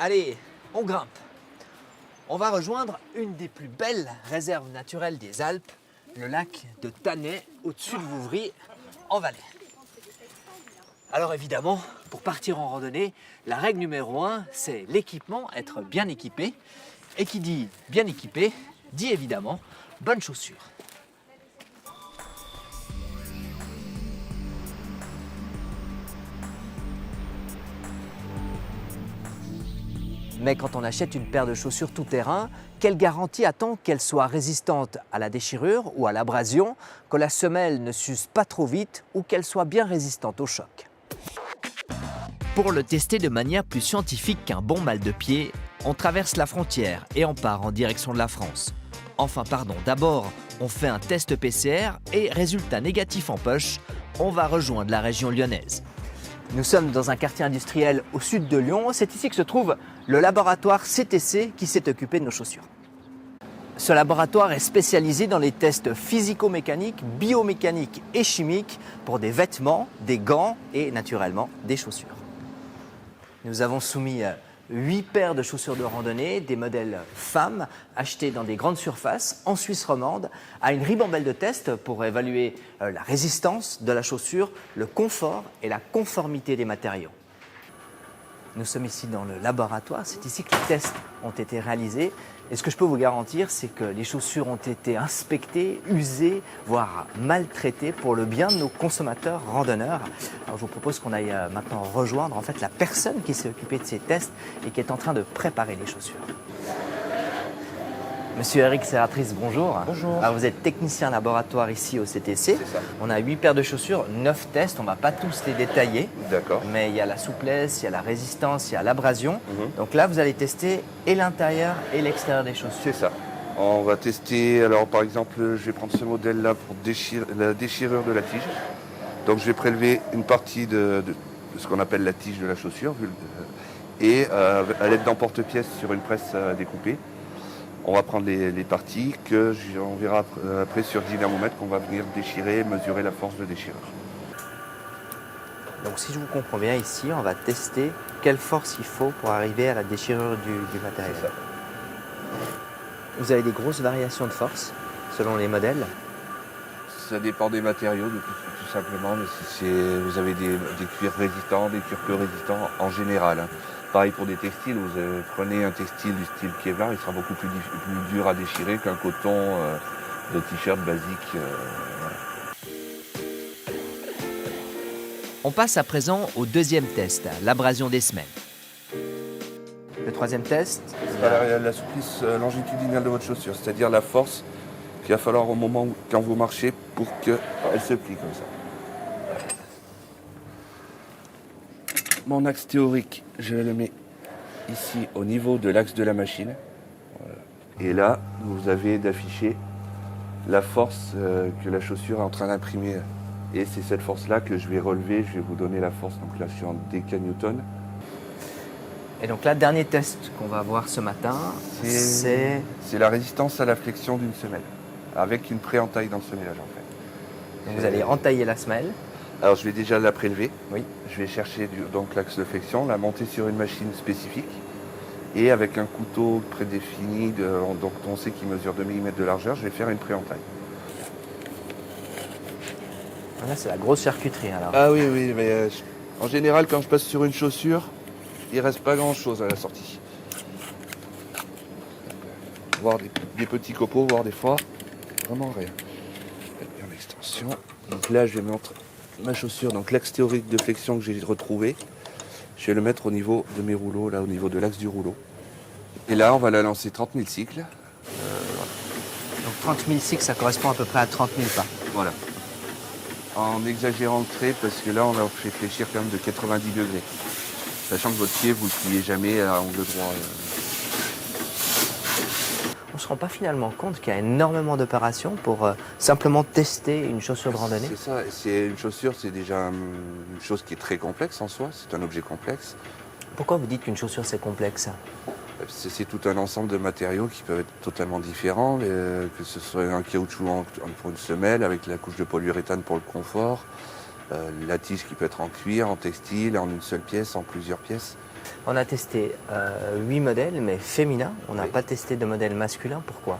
Allez, on grimpe. On va rejoindre une des plus belles réserves naturelles des Alpes, le lac de Thanay, au-dessus de Vouvry, en Valais. Alors évidemment, pour partir en randonnée, la règle numéro 1, c'est l'équipement, être bien équipé. Et qui dit bien équipé, dit évidemment bonnes chaussures. Mais quand on achète une paire de chaussures tout-terrain, quelle garantie a-t-on qu'elle soit résistante à la déchirure ou à l'abrasion, que la semelle ne s'use pas trop vite ou qu'elle soit bien résistante au choc? Pour le tester de manière plus scientifique qu'un bon mal de pied, on traverse la frontière et on part en direction de la France. Enfin pardon, d'abord on fait un test PCR et résultat négatif en poche, on va rejoindre la région lyonnaise. Nous sommes dans un quartier industriel au sud de Lyon. C'est ici que se trouve le laboratoire CTC qui s'est occupé de nos chaussures. Ce laboratoire est spécialisé dans les tests physico-mécaniques, biomécaniques et chimiques pour des vêtements, des gants et naturellement des chaussures. Nous avons soumis 8 paires de chaussures de randonnée, des modèles femmes, achetés dans des grandes surfaces en Suisse romande, à une ribambelle de tests pour évaluer la résistance de la chaussure, le confort et la conformité des matériaux. Nous sommes ici dans le laboratoire, c'est ici que les tests ont été réalisés. Et ce que je peux vous garantir, c'est que les chaussures ont été inspectées, usées, voire maltraitées pour le bien de nos consommateurs randonneurs. Alors je vous propose qu'on aille maintenant rejoindre en fait la personne qui s'est occupée de ces tests et qui est en train de préparer les chaussures. Monsieur Eric Serratrice, bonjour. Bonjour. Alors vous êtes technicien laboratoire ici au CTC. C'est ça. On a 8 paires de chaussures, 9 tests, on ne va pas tous les détailler. D'accord. Mais il y a la souplesse, il y a la résistance, il y a l'abrasion. Donc là, vous allez tester et l'intérieur et l'extérieur des chaussures. C'est ça. On va tester, alors par exemple, je vais prendre ce modèle-là pour la déchirure de la tige. Donc je vais prélever une partie de ce qu'on appelle la tige de la chaussure et à l'aide d'un porte-pièce sur une presse découpée. On va prendre les parties on verra après sur dynamomètre qu'on va venir déchirer, mesurer la force de déchirure. Donc si je vous comprends bien ici, on va tester quelle force il faut pour arriver à la déchirure du matériel. C'est ça. Vous avez des grosses variations de force selon les modèles? Ça dépend des matériaux, tout simplement. Mais vous avez des cuirs résistants, des cuirs peu résistants en général. Hein. Pareil pour des textiles, prenez un textile du style Kevlar, il sera beaucoup plus dur à déchirer qu'un coton de t-shirt basique. Voilà. On passe à présent au deuxième test, l'abrasion des semelles. Le troisième test, La souplesse longitudinale de votre chaussure, c'est-à-dire la force qu'il va falloir au moment quand vous marchez pour qu'elle se plie comme ça. Mon axe théorique, je le mets ici au niveau de l'axe de la machine. Voilà. Et là, vous avez d'afficher la force que la chaussure est en train d'imprimer. Et c'est cette force-là que je vais relever, je vais vous donner la force. Donc là, je suis en décanewton. et donc là, dernier test qu'on va voir ce matin, c'est la résistance à la flexion d'une semelle, avec une pré-entaille dans le semellage en fait. donc vous allez entailler la semelle. Alors je vais déjà la prélever. Oui. Je vais chercher donc l'axe de flexion, la monter sur une machine spécifique et avec un couteau prédéfini, donc on sait qu'il mesure 2 mm de largeur, je vais faire une pré-entaille. Là, c'est la grosse charcuterie alors. Ah oui, oui, mais en général quand je passe sur une chaussure, il reste pas grand chose à la sortie. Voir des petits copeaux, voir des fois vraiment rien. Bien l'extension. Donc là je vais mettre ma chaussure, donc l'axe théorique de flexion que j'ai retrouvé, je vais le mettre au niveau de mes rouleaux, là au niveau de l'axe du rouleau. Et là on va la lancer 30 000 cycles. Donc 30 000 cycles, ça correspond à peu près à 30 000 pas. Voilà. En exagérant le trait, parce que là on va fait fléchir quand même de 90 degrés. Sachant que votre pied, vous ne le pliez jamais à angle droit. On ne se rend pas finalement compte qu'il y a énormément d'opérations pour simplement tester une chaussure de randonnée. C'est ça, une chaussure, c'est déjà une chose qui est très complexe en soi, c'est un objet complexe. Pourquoi vous dites qu'une chaussure c'est complexe? C'est tout un ensemble de matériaux qui peuvent être totalement différents, que ce soit un caoutchouc pour une semelle, avec la couche de polyuréthane pour le confort, la tige qui peut être en cuir, en textile, en une seule pièce, en plusieurs pièces. On a testé 8 modèles, mais féminins. On n'a pas testé de modèle masculin. Pourquoi?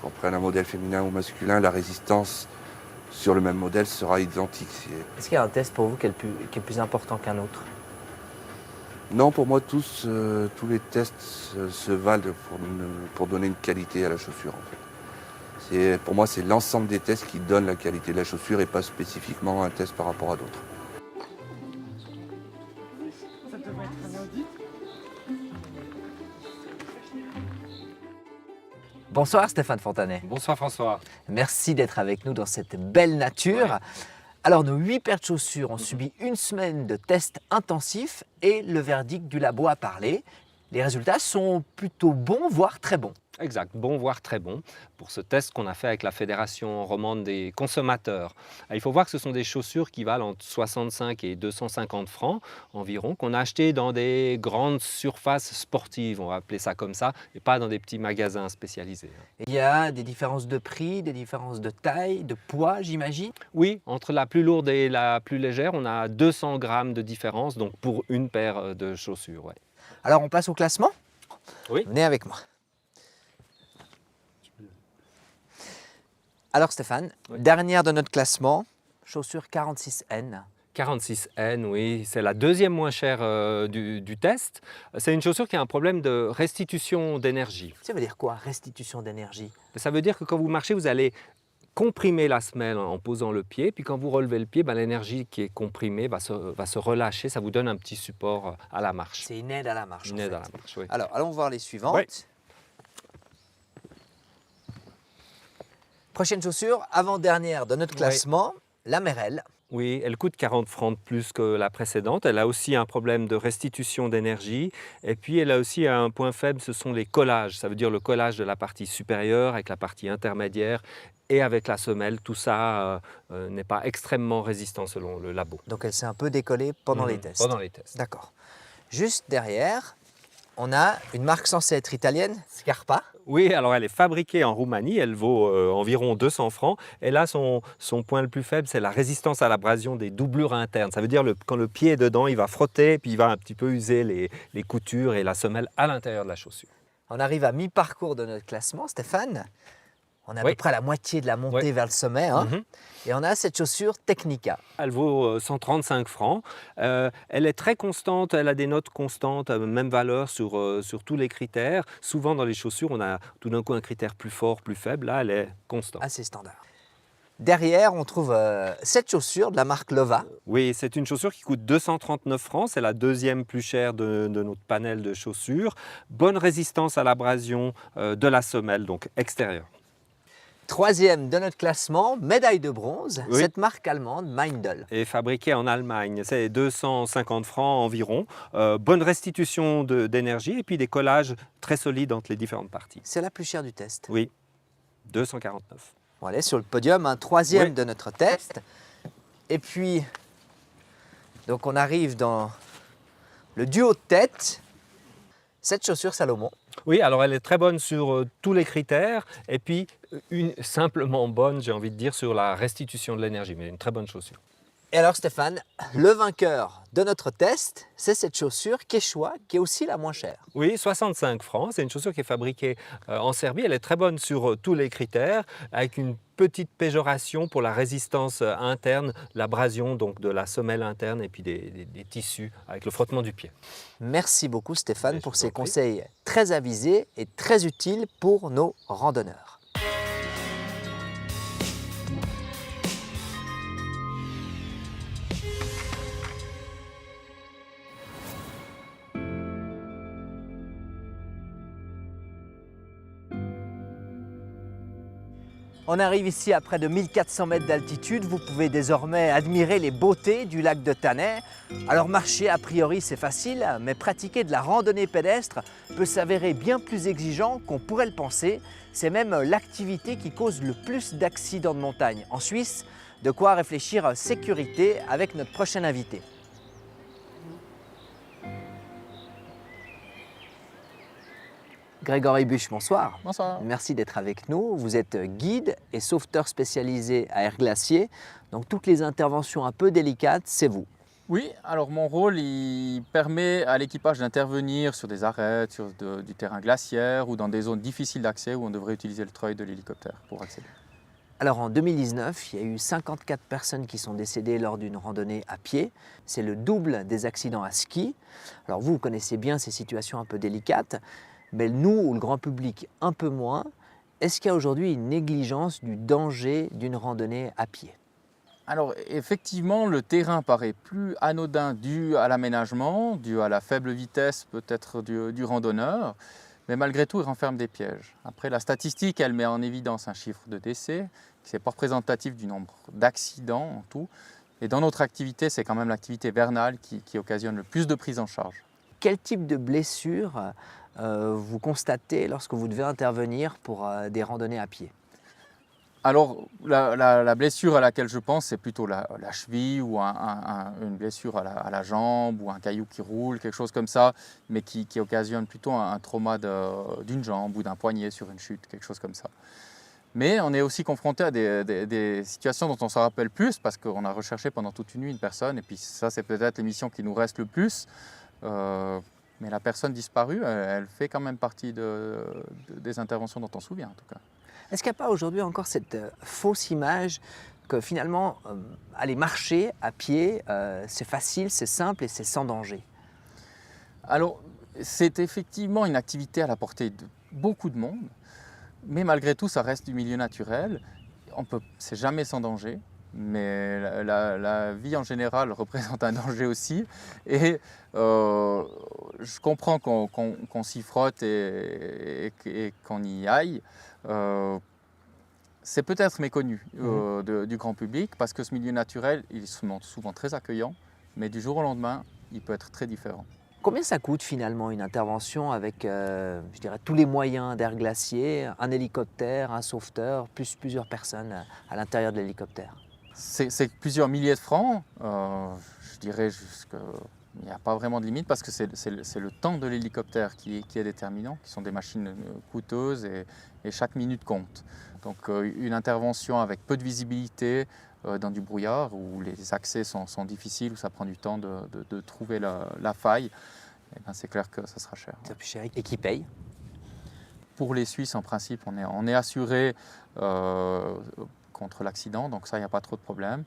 Qu'on prenne un modèle féminin ou masculin, la résistance sur le même modèle sera identique. Est-ce qu'il y a un test pour vous qui est plus important qu'un autre? Non, pour moi, tous les tests se valent pour donner une qualité à la chaussure. En fait. Pour moi, c'est l'ensemble des tests qui donnent la qualité de la chaussure et pas spécifiquement un test par rapport à d'autres. Bonsoir Stéphane Fontanet. Bonsoir François. Merci d'être avec nous dans cette belle nature. Ouais. Alors nos 8 paires de chaussures ont subi une semaine de tests intensifs et le verdict du labo a parlé. Les résultats sont plutôt bons, voire très bons. Exact, bon voire très bon pour ce test qu'on a fait avec la Fédération romande des consommateurs. Il faut voir que ce sont des chaussures qui valent entre 65 et 250 francs environ, qu'on a achetées dans des grandes surfaces sportives, on va appeler ça comme ça, et pas dans des petits magasins spécialisés. Il y a des différences de prix, des différences de taille, de poids, j'imagine? Oui, entre la plus lourde et la plus légère, on a 200 grammes de différence, donc pour une paire de chaussures. Ouais. Alors on passe au classement? Oui. Venez avec moi. Alors Stéphane, oui. Dernière de notre classement, chaussure 46N. 46N, oui, c'est la deuxième moins chère du test. C'est une chaussure qui a un problème de restitution d'énergie. Ça veut dire quoi, restitution d'énergie? Ça veut dire que quand vous marchez, vous allez comprimer la semelle en posant le pied, puis quand vous relevez le pied, l'énergie qui est comprimée va se relâcher, ça vous donne un petit support à la marche. C'est une aide à la marche. Une aide à la marche, oui. Alors, allons voir les suivantes. Oui. Prochaine chaussure, avant-dernière de notre classement, la Merrell. Oui, elle coûte 40 francs de plus que la précédente. Elle a aussi un problème de restitution d'énergie. Et puis, elle a aussi un point faible, ce sont les collages. Ça veut dire le collage de la partie supérieure avec la partie intermédiaire et avec la semelle. Tout ça n'est pas extrêmement résistant selon le labo. Donc, elle s'est un peu décollée pendant les tests. Pendant les tests. D'accord. Juste derrière, on a une marque censée être italienne, Scarpa. Oui, alors elle est fabriquée en Roumanie, elle vaut environ 200 francs. Et là, son point le plus faible, c'est la résistance à l'abrasion des doublures internes. Ça veut dire quand le pied est dedans, il va frotter, puis il va un petit peu user les coutures et la semelle à l'intérieur de la chaussure. On arrive à mi-parcours de notre classement, Stéphane. On est à peu près à la moitié de la montée vers le sommet. Hein. Et on a cette chaussure Technica. Elle vaut 135 francs. Elle est très constante, elle a des notes constantes, même valeur sur tous les critères. Souvent dans les chaussures, on a tout d'un coup un critère plus fort, plus faible. Là, elle est constante. Assez standard. Derrière, on trouve cette chaussure de la marque Lova. Oui, c'est une chaussure qui coûte 239 francs. C'est la deuxième plus chère de notre panel de chaussures. Bonne résistance à l'abrasion de la semelle, donc extérieure. Troisième de notre classement, médaille de bronze, cette marque allemande Meindl. Et fabriquée en Allemagne, c'est 250 francs environ. Bonne restitution d'énergie et puis des collages très solides entre les différentes parties. C'est la plus chère du test. Oui, 249. On va aller sur le podium, un troisième de notre test. Et puis, donc on arrive dans le duo de tête, cette chaussure Salomon. Oui, alors elle est très bonne sur tous les critères et puis simplement bonne, j'ai envie de dire, sur la restitution de l'énergie, mais une très bonne chaussure. Et alors Stéphane, le vainqueur de notre test, c'est cette chaussure Quechua qui est aussi la moins chère. Oui, 65 francs, c'est une chaussure qui est fabriquée en Serbie, elle est très bonne sur tous les critères, avec une petite péjoration pour la résistance interne, l'abrasion donc de la semelle interne et puis des tissus avec le frottement du pied. Merci beaucoup Stéphane pour ces conseils très avisés et très utiles pour nos randonneurs. On arrive ici à près de 1400 mètres d'altitude. Vous pouvez désormais admirer les beautés du lac de Thanay. Alors marcher, a priori, c'est facile, mais pratiquer de la randonnée pédestre peut s'avérer bien plus exigeant qu'on pourrait le penser. C'est même l'activité qui cause le plus d'accidents de montagne en Suisse. De quoi réfléchir sécurité avec notre prochain invité. Grégory Buch, bonsoir. Bonsoir. Merci d'être avec nous. Vous êtes guide et sauveteur spécialisé à Air Glacier. Donc toutes les interventions un peu délicates, c'est vous. Oui, alors mon rôle, il permet à l'équipage d'intervenir sur des arrêts, sur du terrain glaciaire ou dans des zones difficiles d'accès où on devrait utiliser le treuil de l'hélicoptère pour accéder. Alors en 2019, il y a eu 54 personnes qui sont décédées lors d'une randonnée à pied. C'est le double des accidents à ski. Alors vous connaissez bien ces situations un peu délicates, mais nous ou le grand public un peu moins. Est-ce qu'il y a aujourd'hui une négligence du danger d'une randonnée à pied? Alors effectivement, le terrain paraît plus anodin dû à l'aménagement, dû à la faible vitesse peut-être du randonneur, mais malgré tout, il renferme des pièges. Après, la statistique, elle met en évidence un chiffre de décès qui n'est pas représentatif du nombre d'accidents en tout. Et dans notre activité, c'est quand même l'activité vernale qui occasionne le plus de prise en charge. Quel type de blessure vous constatez lorsque vous devez intervenir pour des randonnées à pied? Alors, la blessure à laquelle je pense, c'est plutôt la cheville ou une blessure à la jambe ou un caillou qui roule, quelque chose comme ça, mais qui occasionne plutôt un trauma d'une jambe ou d'un poignet sur une chute, quelque chose comme ça. Mais on est aussi confronté à des situations dont on se rappelle plus parce qu'on a recherché pendant toute une nuit une personne, et puis ça, c'est peut-être l'émission qui nous reste le plus. Mais la personne disparue, elle fait quand même partie des interventions dont on se souvient en tout cas. Est-ce qu'il n'y a pas aujourd'hui encore cette fausse image que finalement, aller marcher à pied, c'est facile, c'est simple et c'est sans danger? Alors, c'est effectivement une activité à la portée de beaucoup de monde, mais malgré tout, ça reste du milieu naturel. C'est jamais sans danger, mais la vie en général représente un danger aussi. Et je comprends qu'on s'y frotte et qu'on y aille. C'est peut-être méconnu du grand public parce que ce milieu naturel, il est souvent très accueillant, mais du jour au lendemain, il peut être très différent. Combien ça coûte finalement une intervention avec, je dirais, tous les moyens d'air glacier, un hélicoptère, un sauveteur, plus plusieurs personnes à l'intérieur de l'hélicoptère? C'est plusieurs milliers de francs, je dirais il n'y a pas vraiment de limite parce que c'est le temps de l'hélicoptère qui est déterminant, qui sont des machines coûteuses et chaque minute compte. Donc une intervention avec peu de visibilité dans du brouillard où les accès sont difficiles, où ça prend du temps de trouver la faille, eh ben, c'est clair que ça sera cher. C'est plus cher. Et qui paye? Pour les Suisses, en principe, on est assuré contre l'accident, donc ça, il n'y a pas trop de problème.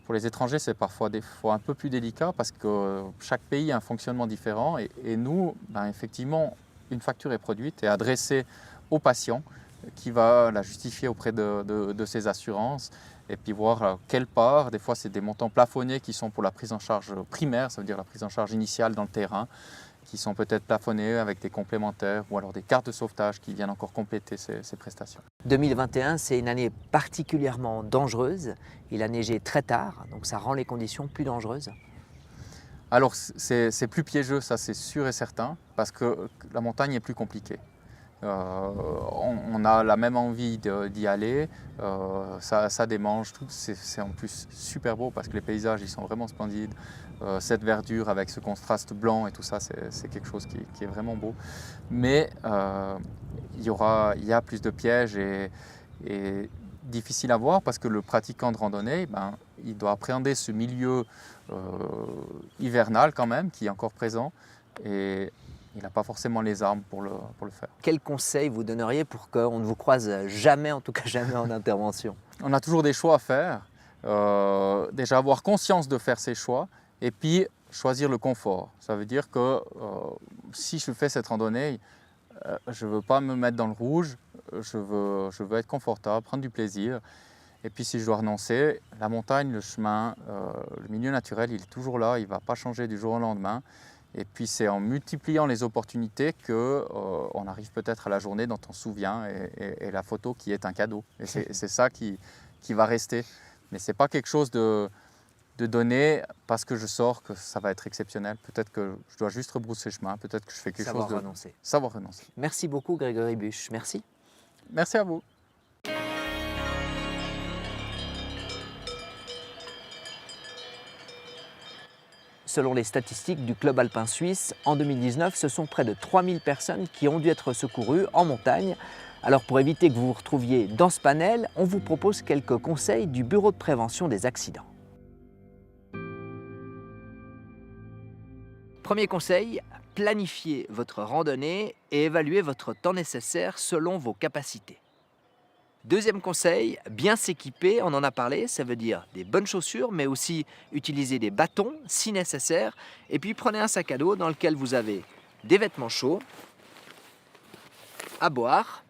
Pour les étrangers, c'est parfois des fois un peu plus délicat parce que chaque pays a un fonctionnement différent et nous, ben, effectivement, une facture est produite et adressée au patient qui va la justifier auprès de ses assurances et puis voir quelle part. Des fois, c'est des montants plafonnés qui sont pour la prise en charge primaire, ça veut dire la prise en charge initiale dans le terrain, qui sont peut-être plafonnés avec des complémentaires ou alors des cartes de sauvetage qui viennent encore compléter ces prestations. 2021, c'est une année particulièrement dangereuse. Il a neigé très tard, donc ça rend les conditions plus dangereuses. Alors c'est plus piégeux, ça c'est sûr et certain, parce que la montagne est plus compliquée. On a la même envie d'y aller, ça démange, c'est en plus super beau parce que les paysages ils sont vraiment splendides. Cette verdure avec ce contraste blanc et tout ça, c'est quelque chose qui est vraiment beau. Mais il y a plus de pièges et difficile à voir parce que le pratiquant de randonnée, ben, il doit appréhender ce milieu hivernal quand même, qui est encore présent. Et il n'a pas forcément les armes pour le faire. Quel conseil vous donneriez pour qu'on ne vous croise jamais, en tout cas jamais en intervention? On a toujours des choix à faire. Déjà avoir conscience de faire ses choix et puis choisir le confort. Ça veut dire que si je fais cette randonnée, je ne veux pas me mettre dans le rouge, je veux être confortable, prendre du plaisir. Et puis si je dois renoncer, la montagne, le chemin, le milieu naturel, il est toujours là, il ne va pas changer du jour au lendemain. Et puis c'est en multipliant les opportunités qu'on arrive peut-être à la journée dont on se souvient et la photo qui est un cadeau. Et c'est ça qui va rester. Mais ce n'est pas quelque chose de donner parce que je sors que ça va être exceptionnel. Peut-être que je dois juste rebrousser chemin, peut-être que je fais quelque chose de... renoncer. Savoir renoncer. Merci beaucoup Grégory Buche, merci. Merci à vous. Selon les statistiques du Club alpin suisse, en 2019, ce sont près de 3000 personnes qui ont dû être secourues en montagne. Alors pour éviter que vous vous retrouviez dans ce panel, on vous propose quelques conseils du Bureau de prévention des accidents. Premier conseil, planifiez votre randonnée et évaluez votre temps nécessaire selon vos capacités. Deuxième conseil, bien s'équiper, on en a parlé, ça veut dire des bonnes chaussures, mais aussi utiliser des bâtons si nécessaire. Et puis prenez un sac à dos dans lequel vous avez des vêtements chauds, à boire,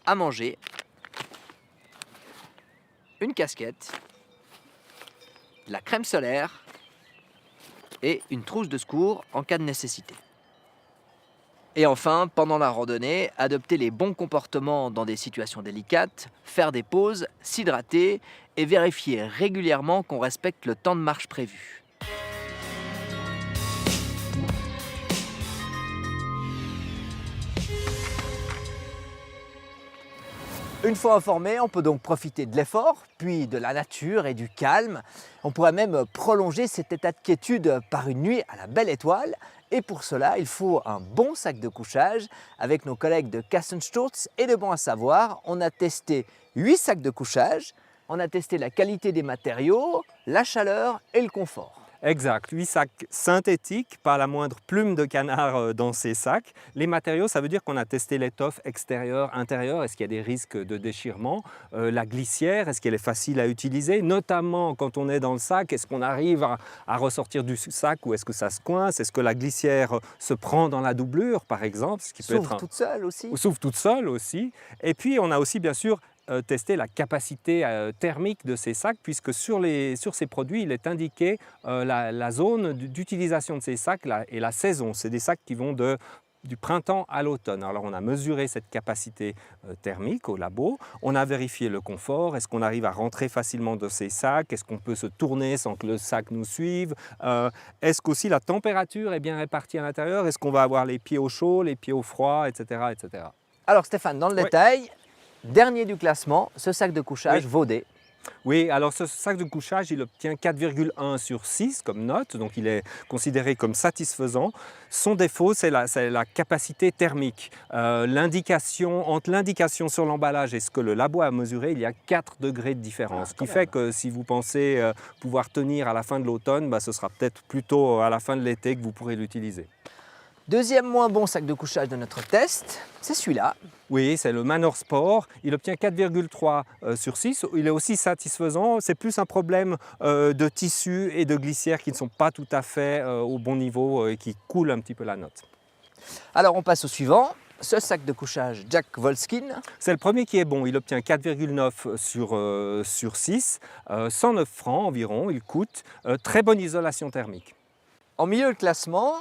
à manger, une casquette, de la crème solaire et une trousse de secours en cas de nécessité. Et enfin, pendant la randonnée, adopter les bons comportements dans des situations délicates, faire des pauses, s'hydrater et vérifier régulièrement qu'on respecte le temps de marche prévu. Une fois informé, on peut donc profiter de l'effort, puis de la nature et du calme. On pourrait même prolonger cet état de quiétude par une nuit à la belle étoile. Et pour cela, il faut un bon sac de couchage. Avec nos collègues de Kassensturz et de Bon à Savoir, on a testé 8 sacs de couchage. On a testé la qualité des matériaux, la chaleur et le confort. Exact, 8 sacs synthétiques, pas la moindre plume de canard dans ces sacs. Les matériaux, ça veut dire qu'on a testé l'étoffe extérieure, intérieure, est-ce qu'il y a des risques de déchirement, la glissière, est-ce qu'elle est facile à utiliser, notamment quand on est dans le sac, est-ce qu'on arrive à ressortir du sac ou est-ce que ça se coince, est-ce que la glissière se prend dans la doublure par exemple, ce qui peut S'ouvre toute seule aussi. Ou s'ouvre toute seule aussi. Et puis on a aussi bien sûr tester la capacité thermique de ces sacs, puisque sur ces produits, il est indiqué la zone d'utilisation de ces sacs et la saison. C'est des sacs qui vont du printemps à l'automne. Alors on a mesuré cette capacité thermique au labo, on a vérifié le confort, est-ce qu'on arrive à rentrer facilement dans ces sacs, est-ce qu'on peut se tourner sans que le sac nous suive, est-ce qu'aussi la température est bien répartie à l'intérieur, est-ce qu'on va avoir les pieds au chaud, les pieds au froid, etc. etc. Alors Stéphane, dans le détail, dernier du classement, ce sac de couchage Vaudet. Oui, alors ce sac de couchage, il obtient 4,1 sur 6 comme note, donc il est considéré comme satisfaisant. Son défaut, c'est la capacité thermique. Entre l'indication sur l'emballage et ce que le labo a mesuré, il y a 4 degrés de différence. Ce qui fait que si vous pensez pouvoir tenir à la fin de l'automne, ce sera peut-être plutôt à la fin de l'été que vous pourrez l'utiliser. Deuxième moins bon sac de couchage de notre test, c'est celui-là. Oui, c'est le Manor Sport. Il obtient 4,3 sur 6. Il est aussi satisfaisant. C'est plus un problème de tissu et de glissière qui ne sont pas tout à fait au bon niveau et qui coulent un petit peu la note. Alors on passe au suivant. Ce sac de couchage Jack Wolfskin. C'est le premier qui est bon. Il obtient 4,9 sur 6. 109 francs environ, il coûte. Très bonne isolation thermique. En milieu de classement,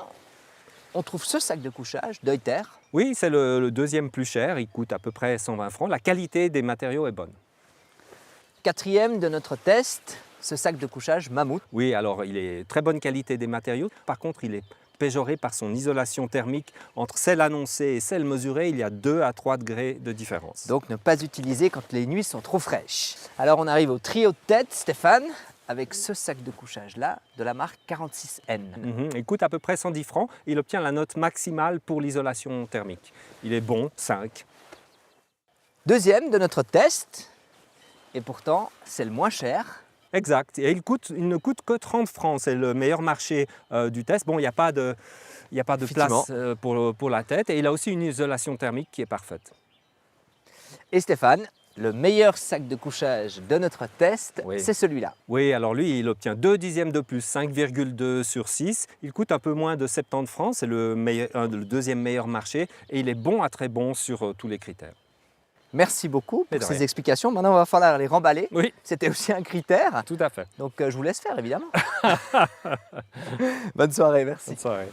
on trouve ce sac de couchage Deuter. Oui, c'est le deuxième plus cher, il coûte à peu près 120 francs. La qualité des matériaux est bonne. Quatrième de notre test, ce sac de couchage Mammouth. Oui, alors il est très bonne qualité des matériaux. Par contre, il est péjoré par son isolation thermique. Entre celle annoncée et celle mesurée, il y a 2 à 3 degrés de différence. Donc ne pas utiliser quand les nuits sont trop fraîches. Alors on arrive au trio de tête, Stéphane, avec ce sac de couchage-là, de la marque 46N. Il coûte à peu près 110 francs. Il obtient la note maximale pour l'isolation thermique. Il est bon, 5. Deuxième de notre test, et pourtant c'est le moins cher. Exact. Et il ne coûte que 30 francs. C'est le meilleur marché du test. Bon, il n'y a pas de place pour la tête. Et il a aussi une isolation thermique qui est parfaite. Et Stéphane, le meilleur sac de couchage de notre test, c'est celui-là. Oui, alors lui, il obtient 2 dixièmes de plus, 5,2 sur 6. Il coûte un peu moins de 70 francs, c'est le deuxième meilleur marché et il est bon à très bon sur tous les critères. Merci beaucoup pour ces explications. Maintenant, il va falloir les remballer. Oui. C'était aussi un critère. Tout à fait. Donc, je vous laisse faire, évidemment. Bonne soirée, merci. Bonne soirée.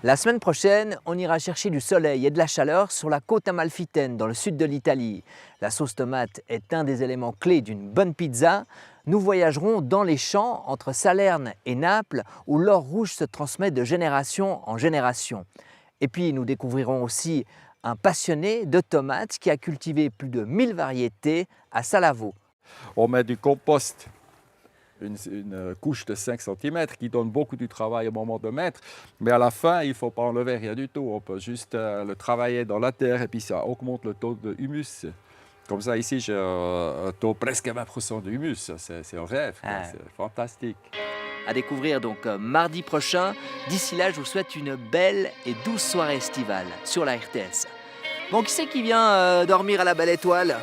La semaine prochaine, on ira chercher du soleil et de la chaleur sur la côte amalfitaine, dans le sud de l'Italie. La sauce tomate est un des éléments clés d'une bonne pizza. Nous voyagerons dans les champs entre Salerne et Naples, où l'or rouge se transmet de génération en génération. Et puis, nous découvrirons aussi un passionné de tomates qui a cultivé plus de 1000 variétés à Salavo. On met du compost une couche de 5 cm qui donne beaucoup de travail au moment de mettre. Mais à la fin, il ne faut pas enlever rien du tout. On peut juste le travailler dans la terre et puis ça augmente le taux de humus. Comme ça, ici, j'ai un taux presque 20% de humus. C'est un rêve, Ah. c'est fantastique. À découvrir donc mardi prochain. D'ici là, je vous souhaite une belle et douce soirée estivale sur la RTS. Bon, qui c'est qui vient dormir à la Belle Étoile?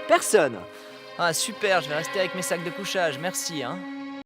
Personne. Ah super, je vais rester avec mes sacs de couchage, merci.